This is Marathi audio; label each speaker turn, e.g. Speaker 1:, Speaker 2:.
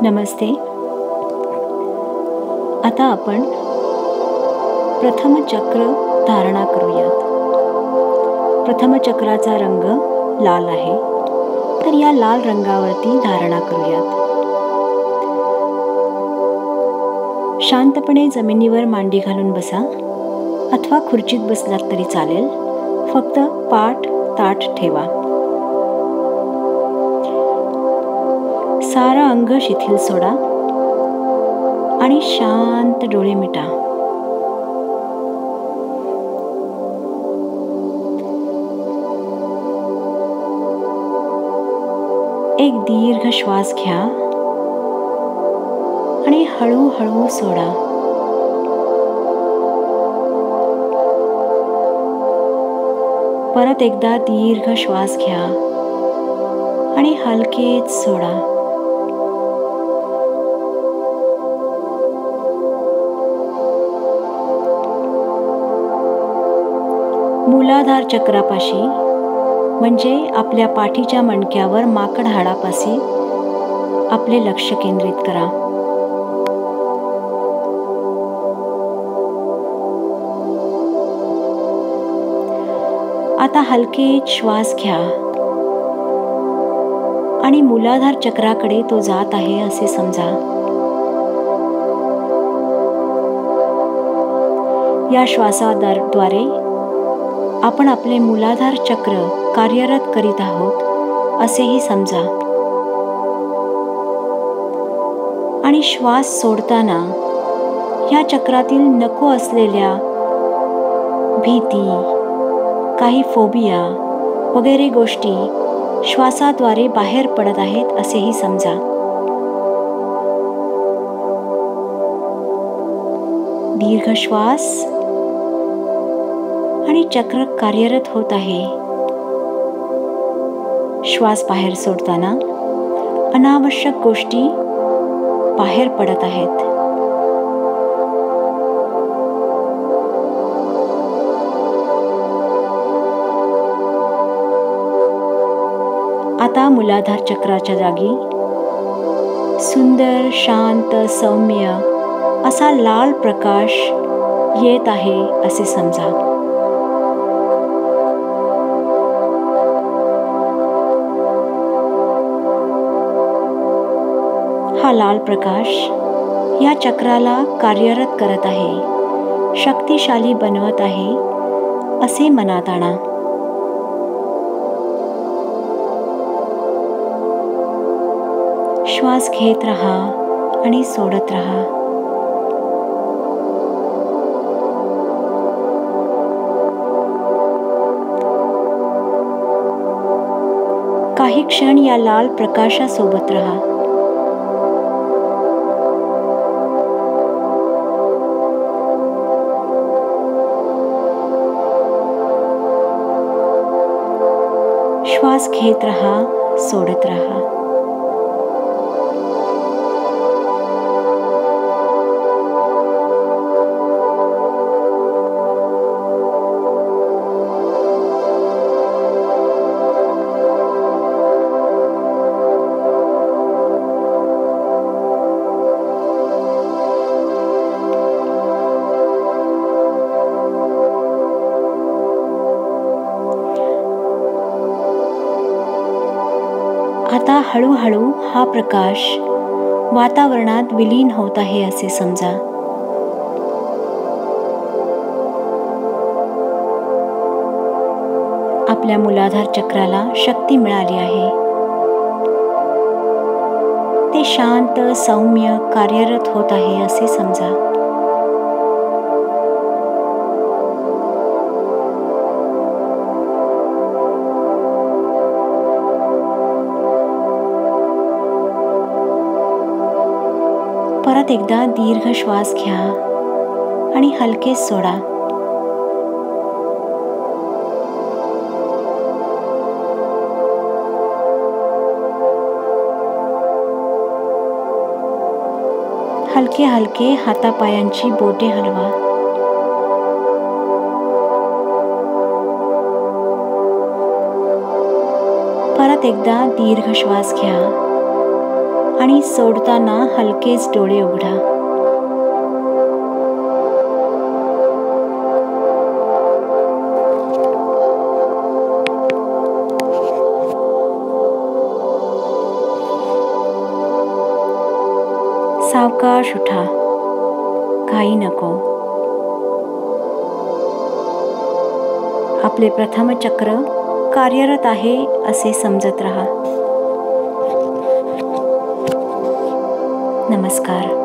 Speaker 1: नमस्ते. आता आपण प्रथम चक्र धारणा करूयात. प्रथम चक्राचा रंग लाल आहे, तर या लाल रंगावरती धारणा करूयात. शांतपणे जमिनीवर मांडी घालून बसा अथवा खुर्चीत बसलात तरी चालेल. फक्त पाठ ताठ ठेवा. सारा अंग शिथिल सोडा आणि शांत डोळे मिटा. एक दीर्घ श्वास घ्या आणि हळूहळू सोडा. परत एकदा दीर्घ श्वास घ्या आणि हलकेच सोडा. मूलाधार चक्रापाशी म्हणजे आपल्या पाठीच्या मणक्यावर माकड हाडापाशी आपले लक्ष केंद्रित करा. आता हलकेच श्वास घ्या आणि मूलाधार चक्राकडे तो जात आहे असे समजा. या श्वासाद्वारे आपण आपले मूलाधार चक्र कार्यरत करीत आहोत असेही समजा. आणि श्वास सोडताना ह्या चक्रातील नको असलेल्या भीती, काही फोबिया वगैरे गोष्टी श्वासाद्वारे बाहेर पडत आहेत असेही समजा. दीर्घ श्वास आणि चक्र कार्यरत होत आहे. श्वास बाहेर सोडताना अनावश्यक गोष्टी बाहेर पडत आहेत. आता मूलाधार चक्राच्या जागी सुंदर, शांत, सौम्य असा लाल प्रकाश येत आहे असे समजा. हा लाल प्रकाश या चक्राला कार्यरत करत आहे, शक्तिशाली बनवत आहे असे मनात आणा. श्वास घेत राहा आणि सोडत राहा. काही क्षण या लाल प्रकाशासोबत राहा. श्वास घेत राहा, सोडत राहा. आता हळूहळू हा प्रकाश वातावरणात विलीन होत आहे असे समजा. आपल्या मूलाधार चक्राला शक्ती मिळाली आहे. ते शांत, सौम्य कार्यरत होत आहे असे समजा. परत एकदा दीर्घ श्वास घ्या आणि हलकेच सोडा. हलके हलके हातापायांची बोटे हलवा. परत एकदा दीर्घ श्वास घ्या आणि सोडताना हलकेच डोळे उघडा. सावकाश उठा, घाई नको. आपले प्रथम चक्र कार्यरत आहे असे समजत रहा. नमस्कार.